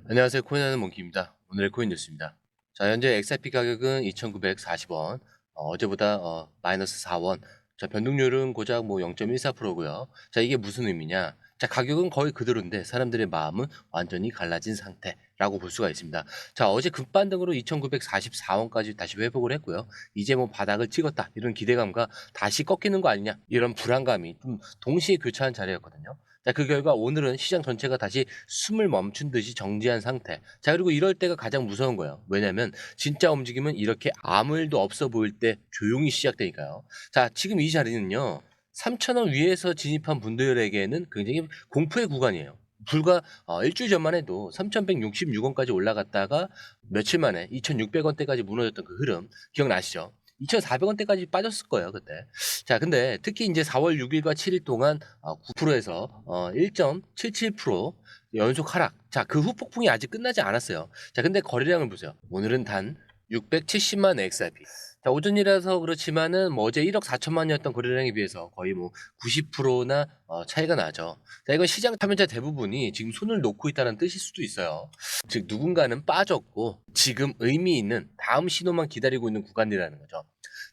안녕하세요. 코인하는 몽키입니다. 오늘의 코인 뉴스입니다. 자, 현재 XRP 가격은 2,940원, 어제보다 마이너스 4원. 자, 변동률은 고작 뭐 0.14%고요. 자, 이게 무슨 의미냐? 자, 가격은 거의 그대로인데 사람들의 마음은 완전히 갈라진 상태라고 볼 수가 있습니다. 자, 어제 급반등으로 2,944원까지 다시 회복을 했고요. 이제 뭐 바닥을 찍었다 이런 기대감과 다시 꺾이는 거 아니냐 이런 불안감이 좀 동시에 교차한 자리였거든요. 자, 그 결과 오늘은 시장 전체가 다시 숨을 멈춘 듯이 정지한 상태. 자, 그리고 이럴 때가 가장 무서운 거예요. 왜냐면 진짜 움직임은 이렇게 아무 일도 없어 보일 때 조용히 시작되니까요. 자, 지금 이 자리는요. 3,000원 위에서 진입한 분들에게는 굉장히 공포의 구간이에요. 불과 일주일 전만 해도 3,166원까지 올라갔다가 며칠 만에 2,600원대까지 무너졌던 그 흐름 기억나시죠? 2,400원대까지 빠졌을 거예요, 그때. 자, 근데 특히 이제 4월 6일과 7일 동안 9%에서 1.77% 연속 하락. 자, 그 후폭풍이 아직 끝나지 않았어요. 자, 근데 거래량을 보세요. 오늘은 단 670만 XRP. 자, 오전이라서 그렇지만은 뭐 어제 1억 4천만이었던 거래량에 비해서 거의 뭐 90%나 차이가 나죠. 자, 이건 시장 참여자 대부분이 지금 손을 놓고 있다는 뜻일 수도 있어요. 즉 누군가는 빠졌고 지금 의미 있는 다음 신호만 기다리고 있는 구간이라는 거죠.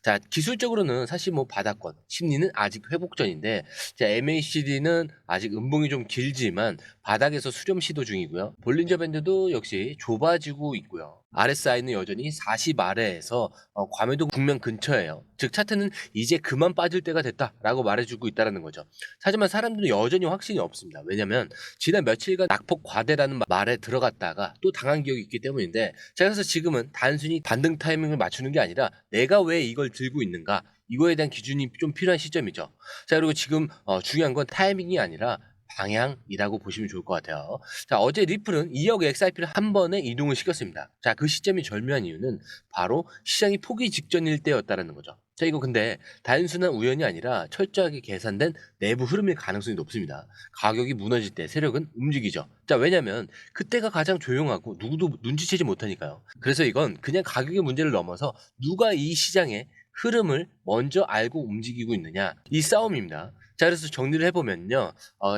자, 기술적으로는 사실 뭐 바닥권, 심리는 아직 회복 전인데, 자, MACD는 아직 음봉이 좀 길지만 바닥에서 수렴 시도 중이고요. 볼린저 밴드도 역시 좁아지고 있고요. RSI는 여전히 40 아래에서 과매도 국면 근처예요. 즉 차트는 이제 그만 빠질 때가 됐다라고 말해주고 있다는 거죠. 하지만 사람들은 여전히 확신이 없습니다. 왜냐면 지난 며칠간 낙폭 과대라는 말에 들어갔다가 또 당한 기억이 있기 때문인데, 자, 그래서 지금은 단순히 반등 타이밍을 맞추는 게 아니라 내가 왜 이걸 들고 있는가, 이거에 대한 기준이 좀 필요한 시점이죠. 자, 그리고 지금 중요한 건 타이밍이 아니라 방향이라고 보시면 좋을 것 같아요. 자, 어제 리플은 2억 XRP를 한 번에 이동을 시켰습니다. 자, 그 시점이 절묘한 이유는 바로 시장이 포기 직전일 때였다는 거죠. 자, 이거 근데 단순한 우연이 아니라 철저하게 계산된 내부 흐름일 가능성이 높습니다. 가격이 무너질 때 세력은 움직이죠. 자, 왜냐면 그때가 가장 조용하고 누구도 눈치채지 못하니까요. 그래서 이건 그냥 가격의 문제를 넘어서 누가 이 시장의 흐름을 먼저 알고 움직이고 있느냐, 이 싸움입니다. 자, 그래서 정리를 해보면요.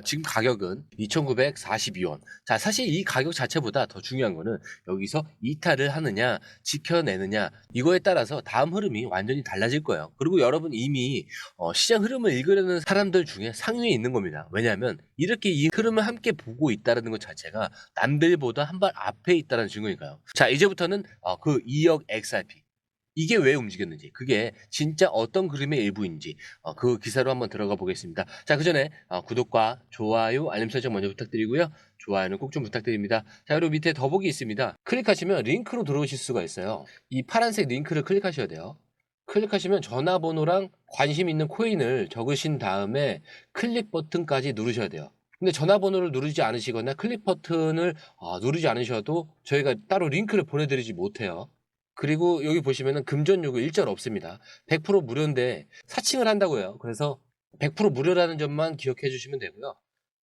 지금 가격은 2,942원. 자, 사실 이 가격 자체보다 더 중요한 거는 여기서 이탈을 하느냐, 지켜내느냐, 이거에 따라서 다음 흐름이 완전히 달라질 거예요. 그리고 여러분 이미 시장 흐름을 읽으려는 사람들 중에 상위에 있는 겁니다. 왜냐하면 이렇게 이 흐름을 함께 보고 있다는 것 자체가 남들보다 한 발 앞에 있다는 증거니까요. 자, 이제부터는 그 2억 XRP. 이게 왜 움직였는지, 그게 진짜 어떤 그림의 일부인지 그 기사로 한번 들어가 보겠습니다. 자, 그 전에 구독과 좋아요, 알림 설정 먼저 부탁드리고요. 좋아요는 꼭 좀 부탁드립니다. 자, 그리고 밑에 더보기 있습니다. 클릭하시면 링크로 들어오실 수가 있어요. 이 파란색 링크를 클릭하셔야 돼요. 클릭하시면 전화번호랑 관심 있는 코인을 적으신 다음에 클릭 버튼까지 누르셔야 돼요. 근데 전화번호를 누르지 않으시거나 클릭 버튼을 누르지 않으셔도 저희가 따로 링크를 보내드리지 못해요. 그리고 여기 보시면은 금전 요구 일절 없습니다. 100% 무료인데 사칭을 한다고요. 그래서 100% 무료라는 점만 기억해 주시면 되고요.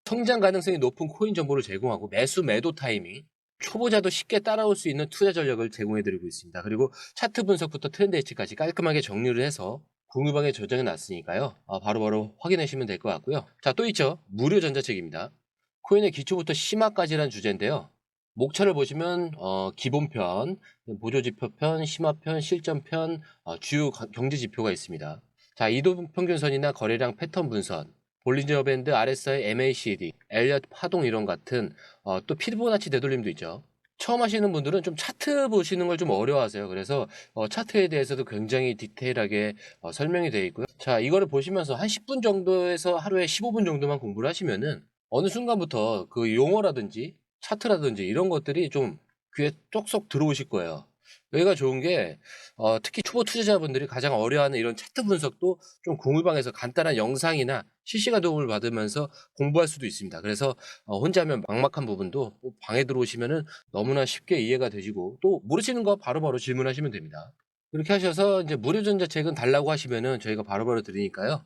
성장 가능성이 높은 코인 정보를 제공하고 매수 매도 타이밍, 초보자도 쉽게 따라올 수 있는 투자 전략을 제공해 드리고 있습니다. 그리고 차트 분석부터 트렌드 예측까지 깔끔하게 정리를 해서 공유방에 저장해 놨으니까요. 바로바로 확인하시면 될 것 같고요. 자, 또 있죠. 무료 전자책입니다. 코인의 기초부터 심화까지라는 주제인데요. 목차를 보시면 기본편, 보조지표편, 심화편, 실전편, 주요 경제 지표가 있습니다. 자, 이동평균선이나 거래량 패턴 분선, 볼린저 밴드, RSI, MACD, 엘리엇 파동 이론 같은 또 피보나치 되돌림도 있죠. 처음 하시는 분들은 좀 차트 보시는 걸 좀 어려워하세요. 그래서 차트에 대해서도 굉장히 디테일하게 설명이 되어 있고요. 자, 이거를 보시면서 한 10분 정도에서 하루에 15분 정도만 공부를 하시면은 어느 순간부터 그 용어라든지 차트라든지 이런 것들이 좀 귀에 쏙쏙 들어오실 거예요. 여기가 좋은 게 특히 초보 투자자분들이 가장 어려워하는 이런 차트 분석도 좀 공유방에서 간단한 영상이나 실시간 도움을 받으면서 공부할 수도 있습니다. 그래서 혼자 하면 막막한 부분도 방에 들어오시면은 너무나 쉽게 이해가 되시고 또 모르시는 거 바로바로 질문하시면 됩니다. 이렇게 하셔서 이제 무료 전자책은 달라고 하시면은 저희가 바로바로 드리니까요.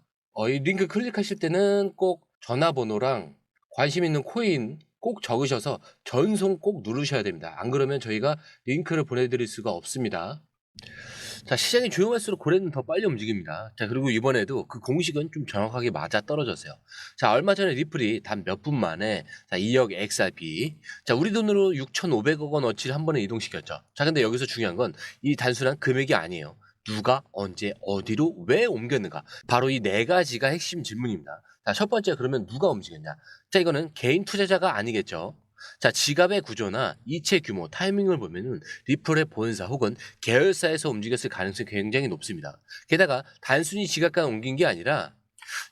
이 링크 클릭하실 때는 꼭 전화번호랑 관심 있는 코인 꼭 적으셔서 전송 꼭 누르셔야 됩니다. 안 그러면 저희가 링크를 보내드릴 수가 없습니다. 자, 시장이 조용할수록 고래는 더 빨리 움직입니다. 자, 그리고 이번에도 그 공식은 좀 정확하게 맞아 떨어졌어요. 자, 얼마 전에 리플이 단 몇 분 만에 자, 2억 XRP. 자, 우리 돈으로 6,500억 원어치를 한 번에 이동시켰죠. 자, 근데 여기서 중요한 건 이 단순한 금액이 아니에요. 누가 언제 어디로 왜 옮겼는가? 바로 이 네 가지가 핵심 질문입니다. 자, 첫 번째 그러면 누가 움직였냐? 자, 이거는 개인 투자자가 아니겠죠. 자, 지갑의 구조나 이체 규모, 타이밍을 보면은 리플의 본사 혹은 계열사에서 움직였을 가능성이 굉장히 높습니다. 게다가 단순히 지갑만 옮긴 게 아니라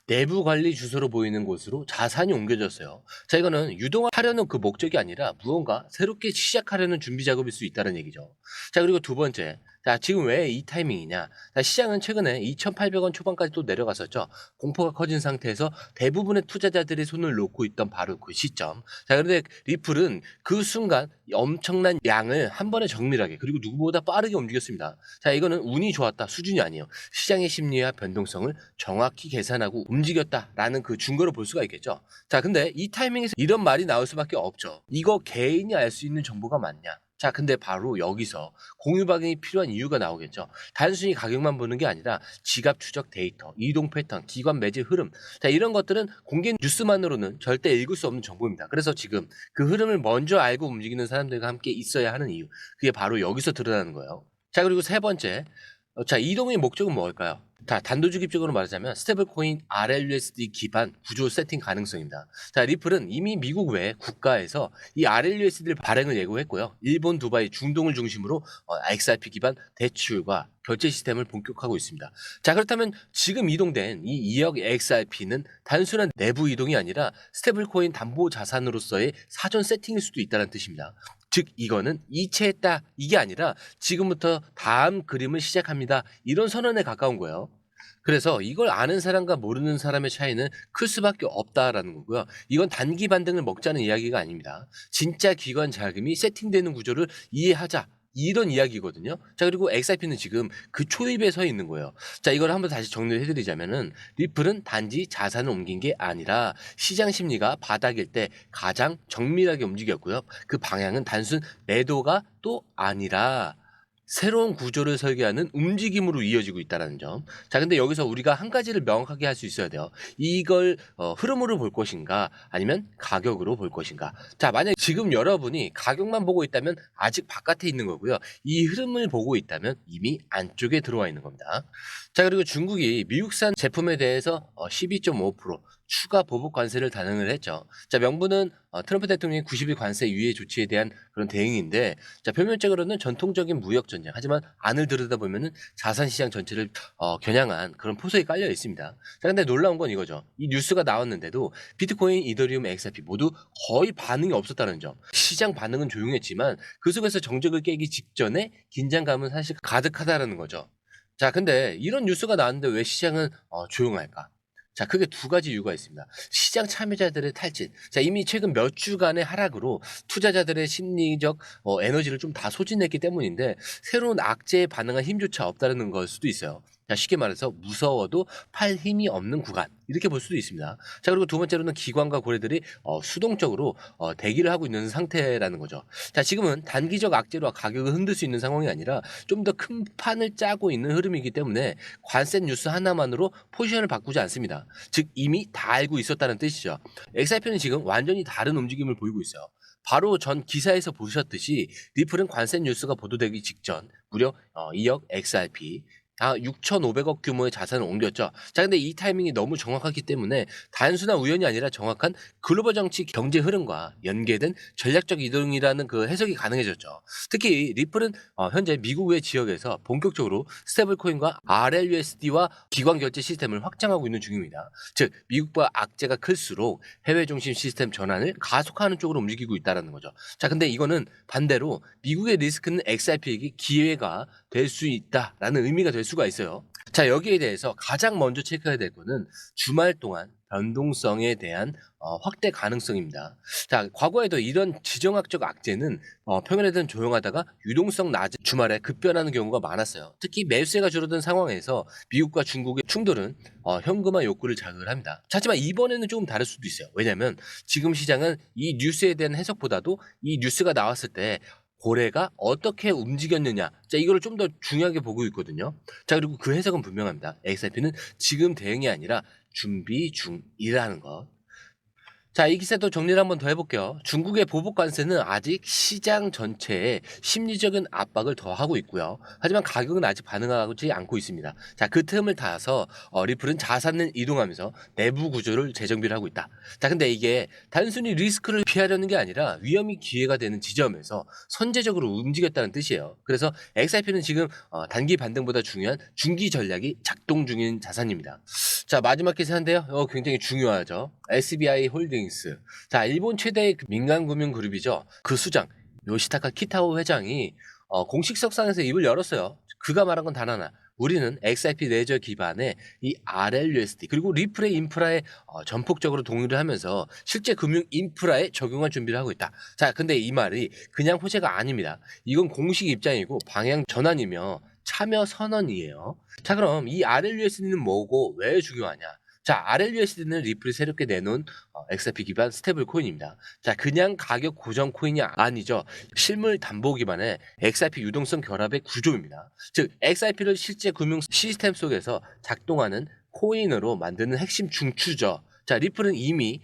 내부 관리 주소로 보이는 곳으로 자산이 옮겨졌어요. 자, 이거는 유동하려는 그 목적이 아니라 무언가 새롭게 시작하려는 준비 작업일 수 있다는 얘기죠. 자, 그리고 두 번째. 자, 지금 왜 이 타이밍이냐? 자, 시장은 최근에 2,800원 초반까지 또 내려갔었죠. 공포가 커진 상태에서 대부분의 투자자들이 손을 놓고 있던 바로 그 시점. 자, 그런데 리플은 그 순간 엄청난 양을 한 번에 정밀하게 그리고 누구보다 빠르게 움직였습니다. 자, 이거는 운이 좋았다 수준이 아니에요. 시장의 심리와 변동성을 정확히 계산하고 움직였다라는 그 증거를 볼 수가 있겠죠. 자, 근데 이 타이밍에서 이런 말이 나올 수밖에 없죠. 이거 개인이 알 수 있는 정보가 맞냐? 자, 근데 바로 여기서 공유 반응이 필요한 이유가 나오겠죠. 단순히 가격만 보는 게 아니라 지갑 추적 데이터, 이동 패턴, 기관 매질 흐름. 자, 이런 것들은 공개 뉴스만으로는 절대 읽을 수 없는 정보입니다. 그래서 지금 그 흐름을 먼저 알고 움직이는 사람들과 함께 있어야 하는 이유. 그게 바로 여기서 드러나는 거예요. 자, 그리고 세 번째. 자, 이동의 목적은 뭘까요? 자, 단도직입적으로 말하자면 스테이블코인 RLUSD 기반 구조 세팅 가능성입니다. 자, 리플은 이미 미국 외 국가에서 이 RLUSD를 발행을 예고했고요. 일본, 두바이, 중동을 중심으로 XRP 기반 대출과 결제 시스템을 본격화하고 있습니다. 자, 그렇다면 지금 이동된 이 2억 XRP는 단순한 내부 이동이 아니라 스테이블코인 담보 자산으로서의 사전 세팅일 수도 있다는 뜻입니다. 즉 이거는 이체했다 이게 아니라 지금부터 다음 그림을 시작합니다. 이런 선언에 가까운 거예요. 그래서 이걸 아는 사람과 모르는 사람의 차이는 클 수밖에 없다라는 거고요. 이건 단기 반등을 먹자는 이야기가 아닙니다. 진짜 기관 자금이 세팅되는 구조를 이해하자. 이런 이야기거든요. 자, 그리고 XRP는 지금 그 초입에 서 있는 거예요. 자, 이걸 한번 다시 정리를 해드리자면은 리플은 단지 자산을 옮긴 게 아니라 시장 심리가 바닥일 때 가장 정밀하게 움직였고요. 그 방향은 단순 매도가 또 아니라 새로운 구조를 설계하는 움직임으로 이어지고 있다는 점. 자, 근데 여기서 우리가 한 가지를 명확하게 할 수 있어야 돼요. 이걸 흐름으로 볼 것인가 아니면 가격으로 볼 것인가. 자, 만약 지금 여러분이 가격만 보고 있다면 아직 바깥에 있는 거고요. 이 흐름을 보고 있다면 이미 안쪽에 들어와 있는 겁니다. 자, 그리고 중국이 미국산 제품에 대해서 12.5% 추가 보복 관세를 단행을 했죠. 자, 명분은 트럼프 대통령의 90일 관세 유예 조치에 대한 그런 대응인데, 자, 표면적으로는 전통적인 무역 전쟁, 하지만 안을 들여다보면은 자산 시장 전체를 겨냥한 그런 포석이 깔려 있습니다. 자, 근데 놀라운 건 이거죠. 이 뉴스가 나왔는데도 비트코인, 이더리움, XRP 모두 거의 반응이 없었다는 점. 시장 반응은 조용했지만 그 속에서 정적을 깨기 직전에 긴장감은 사실 가득하다라는 거죠. 자, 근데 이런 뉴스가 나왔는데 왜 시장은 조용할까? 자, 크게 두 가지 이유가 있습니다. 시장 참여자들의 탈진. 자, 이미 최근 몇 주간의 하락으로 투자자들의 심리적 에너지를 좀 다 소진했기 때문인데 새로운 악재에 반응할 힘조차 없다는 걸 수도 있어요. 자, 쉽게 말해서 무서워도 팔 힘이 없는 구간. 이렇게 볼 수도 있습니다. 자, 그리고 두 번째로는 기관과 고래들이 수동적으로 대기를 하고 있는 상태라는 거죠. 자, 지금은 단기적 악재로 가격을 흔들 수 있는 상황이 아니라 좀 더 큰 판을 짜고 있는 흐름이기 때문에 관세 뉴스 하나만으로 포지션을 바꾸지 않습니다. 즉 이미 다 알고 있었다는 뜻이죠. XRP는 지금 완전히 다른 움직임을 보이고 있어요. 바로 전 기사에서 보셨듯이 리플은 관세 뉴스가 보도되기 직전 무려 2억 XRP 6,500억 규모의 자산을 옮겼죠. 자, 근데 이 타이밍이 너무 정확하기 때문에 단순한 우연이 아니라 정확한 글로벌 정치 경제 흐름과 연계된 전략적 이동이라는 그 해석이 가능해졌죠. 특히 리플은 현재 미국 외 지역에서 본격적으로 스테이블코인과 RLUSD와 기관 결제 시스템을 확장하고 있는 중입니다. 즉 미국과 악재가 클수록 해외 중심 시스템 전환을 가속화하는 쪽으로 움직이고 있다는 거죠. 자, 근데 이거는 반대로 미국의 리스크는 XRP에게 기회가 될 수 있다라는 의미가 될 수가 있어요. 자, 여기에 대해서 가장 먼저 체크해야 될 거는 주말 동안 변동성에 대한 확대 가능성입니다. 자, 과거에도 이런 지정학적 악재는 평일에는 조용하다가 유동성 낮은 주말에 급변하는 경우가 많았어요. 특히 매수세가 줄어든 상황에서 미국과 중국의 충돌은 현금화 욕구를 자극을 합니다. 하지만 이번에는 조금 다를 수도 있어요. 왜냐하면 지금 시장은 이 뉴스에 대한 해석보다도 이 뉴스가 나왔을 때 고래가 어떻게 움직였느냐. 자, 이거를 좀 더 중요하게 보고 있거든요. 자, 그리고 그 해석은 분명합니다. XRP는 지금 대응이 아니라 준비 중이라는 것. 자, 이 기사도 정리를 한번 더 해볼게요. 중국의 보복 관세는 아직 시장 전체에 심리적인 압박을 더하고 있고요. 하지만 가격은 아직 반응하지 않고 있습니다. 자, 그 틈을 타서 리플은 자산을 이동하면서 내부 구조를 재정비를 하고 있다. 자, 근데 이게 단순히 리스크를 피하려는 게 아니라 위험이 기회가 되는 지점에서 선제적으로 움직였다는 뜻이에요. 그래서 XRP는 지금 단기 반등보다 중요한 중기 전략이 작동 중인 자산입니다. 자, 마지막 기사인데요. 굉장히 중요하죠. SBI 홀딩스. 자, 일본 최대의 민간 금융 그룹이죠. 그 수장 요시타카 키타오 회장이 공식 석상에서 입을 열었어요. 그가 말한 건 단 하나. 우리는 XRP 레저 기반의 이 RLUSD 그리고 리플의 인프라에 전폭적으로 동의를 하면서 실제 금융 인프라에 적용할 준비를 하고 있다. 자, 근데 이 말이 그냥 호재가 아닙니다. 이건 공식 입장이고 방향 전환이며 참여 선언이에요. 자, 그럼 이 RLUSD는 뭐고 왜 중요하냐? 자, RLUSD는 리플이 새롭게 내놓은 XRP 기반 스테이블 코인입니다. 자, 그냥 가격 고정 코인이 아니죠. 실물 담보 기반의 XRP 유동성 결합의 구조입니다. 즉, XRP를 실제 금융 시스템 속에서 작동하는 코인으로 만드는 핵심 중추죠. 자, 리플은 이미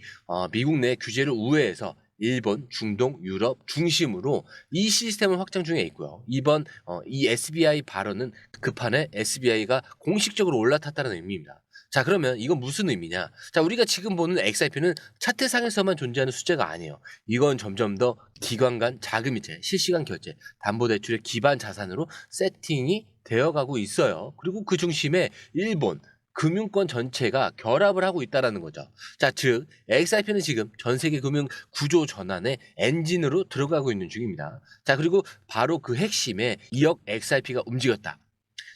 미국 내 규제를 우회해서 일본, 중동, 유럽 중심으로 이 시스템을 확장 중에 있고요. 이번 이 SBI 발언은 그 판에 SBI가 공식적으로 올라탔다는 의미입니다. 자, 그러면 이건 무슨 의미냐? 자, 우리가 지금 보는 XRP는 차트상에서만 존재하는 숫자가 아니에요. 이건 점점 더 기관 간 자금이체, 실시간 결제, 담보대출의 기반 자산으로 세팅이 되어가고 있어요. 그리고 그 중심에 일본, 금융권 전체가 결합을 하고 있다는 거죠. 자, 즉 XRP는 지금 전 세계 금융 구조 전환의 엔진으로 들어가고 있는 중입니다. 자, 그리고 바로 그 핵심에 2억 XRP가 움직였다.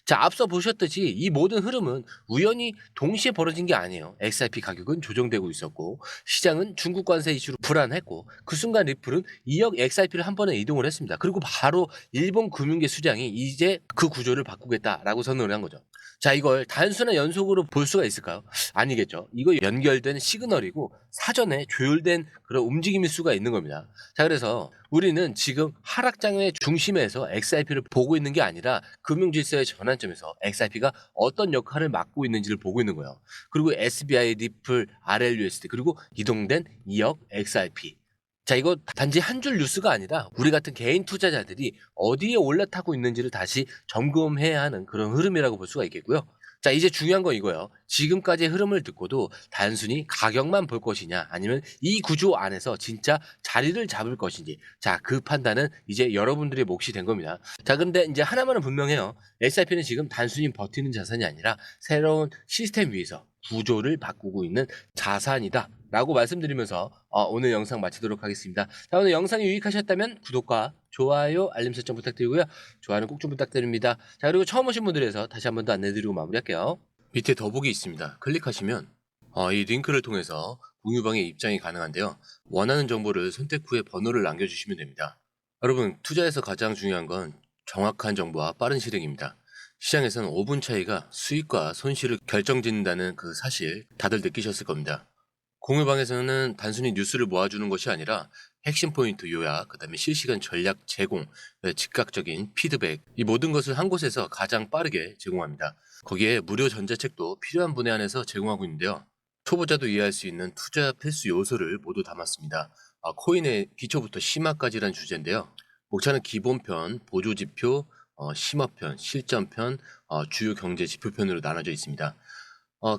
자, 앞서 보셨듯이 이 모든 흐름은 우연히 동시에 벌어진 게 아니에요. XRP 가격은 조정되고 있었고 시장은 중국 관세 이슈로 불안했고 그 순간 리플은 2억 XRP를 한 번에 이동을 했습니다. 그리고 바로 일본 금융계 수장이 이제 그 구조를 바꾸겠다라고 선언을 한 거죠. 자, 이걸 단순한 연속으로 볼 수가 있을까요? 아니겠죠. 이거 연결된 시그널이고 사전에 조율된 그런 움직임일 수가 있는 겁니다. 자, 그래서 우리는 지금 하락장의 중심에서 XRP를 보고 있는 게 아니라 금융질서의 전환점에서 XRP가 어떤 역할을 맡고 있는지를 보고 있는 거예요. 그리고 SBI, 리플, RLUSD 그리고 이동된 2억 XRP. 자, 이거 단지 한 줄 뉴스가 아니라 우리 같은 개인 투자자들이 어디에 올라타고 있는지를 다시 점검해야 하는 그런 흐름이라고 볼 수가 있겠고요. 자, 이제 중요한 건 이거예요. 지금까지의 흐름을 듣고도 단순히 가격만 볼 것이냐 아니면 이 구조 안에서 진짜 자리를 잡을 것인지, 자, 그 판단은 이제 여러분들의 몫이 된 겁니다. 자, 근데 이제 하나만은 분명해요. SRP는 지금 단순히 버티는 자산이 아니라 새로운 시스템 위에서 구조를 바꾸고 있는 자산이다 라고 말씀드리면서 오늘 영상 마치도록 하겠습니다. 자, 오늘 영상이 유익하셨다면 구독과 좋아요, 알림 설정 부탁드리고요. 좋아요는 꼭 좀 부탁드립니다. 자, 그리고 처음 오신 분들에서 다시 한 번 더 안내드리고 마무리할게요. 밑에 더보기 있습니다. 클릭하시면 이 링크를 통해서 공유방에 입장이 가능한데요. 원하는 정보를 선택 후에 번호를 남겨주시면 됩니다. 여러분, 투자에서 가장 중요한 건 정확한 정보와 빠른 실행입니다. 시장에서는 5분 차이가 수익과 손실을 결정짓는다는 그 사실 다들 느끼셨을 겁니다. 공유방에서는 단순히 뉴스를 모아주는 것이 아니라 핵심 포인트 요약, 그 다음에 실시간 전략 제공, 즉각적인 피드백, 이 모든 것을 한 곳에서 가장 빠르게 제공합니다. 거기에 무료 전자책도 필요한 분에 한해서 제공하고 있는데요. 초보자도 이해할 수 있는 투자 필수 요소를 모두 담았습니다. 코인의 기초부터 심화까지란 주제인데요. 목차는 기본편, 보조지표, 심화편, 실전편, 주요 경제 지표편으로 나눠져 있습니다.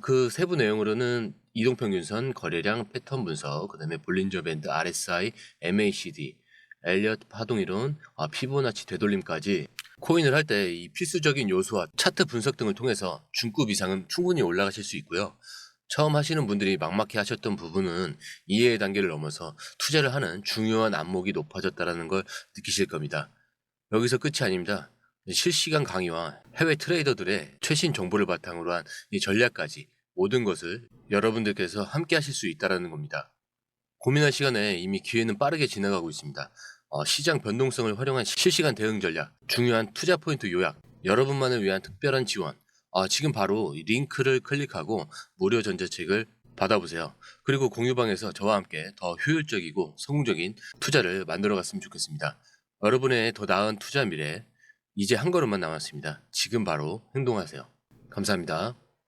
그 세부 내용으로는 이동평균선, 거래량, 패턴 분석, 그 다음에 볼린저 밴드, RSI, MACD, 엘리엇 파동이론, 피보나치 되돌림까지 코인을 할 때 이 필수적인 요소와 차트 분석 등을 통해서 중급 이상은 충분히 올라가실 수 있고요. 처음 하시는 분들이 막막해 하셨던 부분은 이해의 단계를 넘어서 투자를 하는 중요한 안목이 높아졌다는 걸 느끼실 겁니다. 여기서 끝이 아닙니다. 실시간 강의와 해외 트레이더들의 최신 정보를 바탕으로 한 이 전략까지 모든 것을 여러분들께서 함께 하실 수 있다는 겁니다. 고민할 시간에 이미 기회는 빠르게 지나가고 있습니다. 시장 변동성을 활용한 실시간 대응 전략, 중요한 투자 포인트 요약, 여러분만을 위한 특별한 지원, 지금 바로 이 링크를 클릭하고 무료 전자책을 받아보세요. 그리고 공유방에서 저와 함께 더 효율적이고 성공적인 투자를 만들어 갔으면 좋겠습니다. 여러분의 더 나은 투자 미래 이제 한 걸음만 남았습니다. 지금 바로 행동하세요. 감사합니다.